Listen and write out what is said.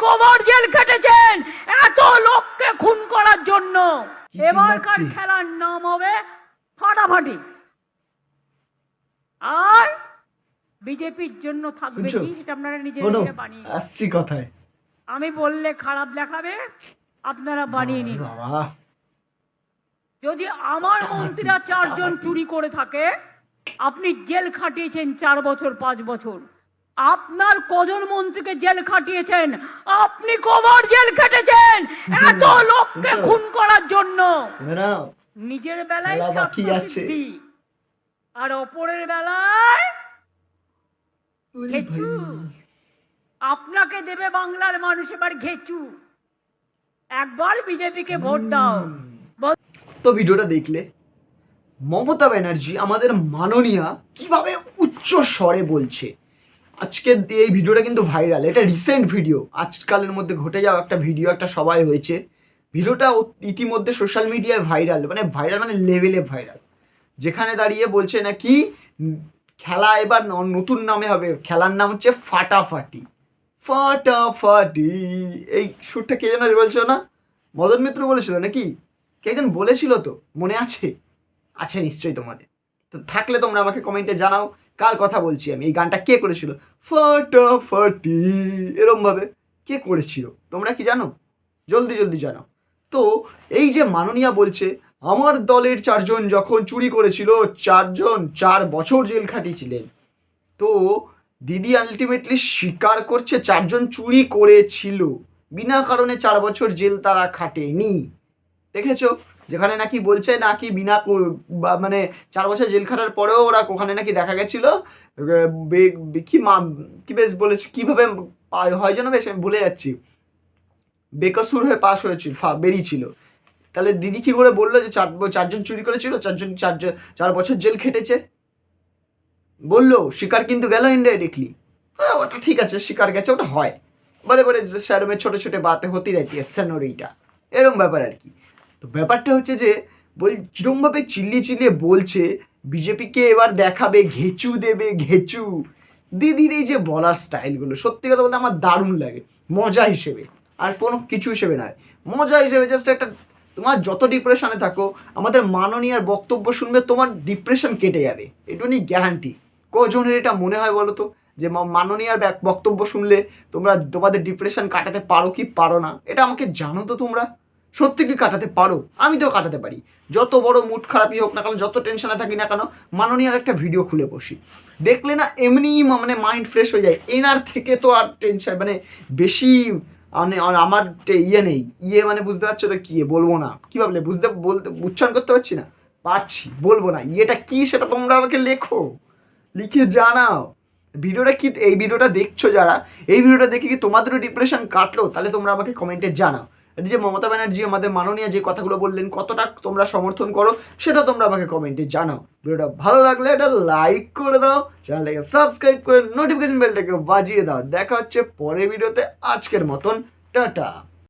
কবার জেল খেটেছেন এত লোককে খুন করার জন্য। এবারকার খেলার নাম হবে ফাটাফাটি। আর বিজেপির জন্য থাকবে কি সেটা আপনারা নিজেরা বানিয়ে আসছি কথায়। আমি বললে খারাপ দেখাবে, আপনারা বানিয়ে নিন। যদি আমার মন্ত্রীরা 4 জন চুরি করে থাকে, আপনি জেল খাটিয়েছেন 4 বছর 5 বছর, আপনার কজন মন্ত্রীকে জেল খাটিয়েছেন? আপনি কবার জেল খেটেছেন এত লোককে খুন করার জন্য? নিজের বেলায় স্বার্থসিদ্ধি আর অপরের বেলায় ঘেচু। আপনাকে দেবে বাংলার মানুষ এবার ঘেচু। একবার বিজেপিকে ভোট দাও। তো ভিডিওটা দেখলে মমতা ব্যানার্জি আমাদের মাননীয়া কিভাবে উচ্চ স্বরে বলছে। আজকে এই ভিডিওটা কিন্তু ভাইরাল, এটা রিসেন্ট ভিডিও, আজকালের মধ্যে ঘটে যাওয়া একটা ভিডিও, একটা সবাই হয়েছে। ভিডিওটা ইতিমধ্যে সোশ্যাল মিডিয়ায় ভাইরাল, মানে লেভেলে ভাইরাল। যেখানে দাঁড়িয়ে বলছে নাকি খেলা এবার নতুন নামে হবে, খেলার নাম হচ্ছে ফাটাফাটি। ফাটাফাটি এই সুরটা কে যেন বলছিল না, মদন মিত্র বলেছিল নাকি, কে যেন বলেছিল, তো মনে আছে? আছে নিশ্চয়ই তোমাদের। তো থাকলে তোমরা আমাকে কমেন্টে জানাও কার কথা বলছি আমি, এই গানটা কে করেছিল ফাটাফাটি এরমভাবে, কে করেছিল তোমরা কি জানো? জলদি জলদি জানাও। তো এই যে মাননীয়া বলছে আমার দলের 4 জন যখন চুরি করেছিল 4 জন 4 বছর জেল খাটিয়েছিলেন, তো দিদি আলটিমেটলি স্বীকার করছে 4 জন চুরি করেছিল, বিনা কারণে 4 বছর জেল তারা খাটেনি। দেখেছো? যেখানে নাকি বলছে নাকি বিনা মানে 4 বছর জেল খাটার পরেও ওরা ওখানে নাকি দেখা গেছিল কি বেশ বলেছে, কীভাবে হয় যেন, বেশ আমি ভুলে যাচ্ছি, বেকসুর হয়ে পাস হয়েছিল, বেরিয়েছিল। তাহলে দিদি কি করে বললো যে 4 জন চুরি করেছিল, 4 বছর জেল খেটেছে? বললো, স্বীকার কিন্তু গেল ইনডাইরেক্টলি। ওটা ঠিক আছে, স্বীকার গেছে, ওটা হয় বলে স্যারমের ছোটো ছোটো বাতে হতেই রাখি সেনোরিটা, এরকম ব্যাপার আর কি। তো ব্যাপারটা হচ্ছে যে কীরমভাবে চিল্লিয়ে বলছে বিজেপিকে এবার দেখাবে, ঘেচু দেবে ঘেচু। দিদির এই যে বলার স্টাইলগুলো সত্যি কথা বলতে আমার দারুণ লাগে, মজা হিসেবে, আর কোনো কিছু হিসেবে নয়, মজা হিসেবে। জাস্ট একটা, তোমার যত ডিপ্রেশনে থাকো আমাদের মাননীয়ার বক্তব্য শুনবে তোমার ডিপ্রেশন কেটে যাবে, এটুকুনি গ্যারান্টি। কজনের এটা মনে হয় বলো তো, যে মাননীয়ার বক্তব্য শুনলে তোমাদের ডিপ্রেশন কাটাতে পারো কি পারো না? এটা আমাকে জানো তো তোমরা, সত্যি কি কাটাতে পারো? আমি তো কাটাতে পারি। যত বড় মুড খারাপই হোক না কেন, যত টেনশনে থাকি না কেন, মাননীয়ার একটা ভিডিও খুলে বসি, দেখলে না এমনিই মানে মাইন্ড ফ্রেশ হয়ে যায়। এনার থেকে তো আর টেনশন মানে বেশি আমার নেই, মানে বুঝতে পারছো তো, কি বলবো না, কী ভাবলে বলতে উচ্চারণ করতে পারছি না, পারছি, বলবো না। ইয়েটা কি সেটা তোমরা আমাকে লেখো, লিখে জানাও। ভিডিওটা কি, এই ভিডিওটা দেখছো যারা, এই ভিডিওটা দেখে কি তোমাদেরও ডিপ্রেশন কাটলো? তাহলে তোমরা আমাকে কমেন্টে জানাও। যে মমতা ব্যানার্জি আমাদের মাননীয় যে কথাগুলো বললেন কতটা তোমরা সমর্থন করো সেটা তোমরা আমাকে কমেন্টে জানাও। ভিডিওটা ভালো লাগলে এটা লাইক করে দাও, চ্যানেলটাকে সাবস্ক্রাইব করে নোটিফিকেশন বেলটাকে বাজিয়ে দাও। দেখা হচ্ছে পরের ভিডিওতে, আজকের মতন টাটা।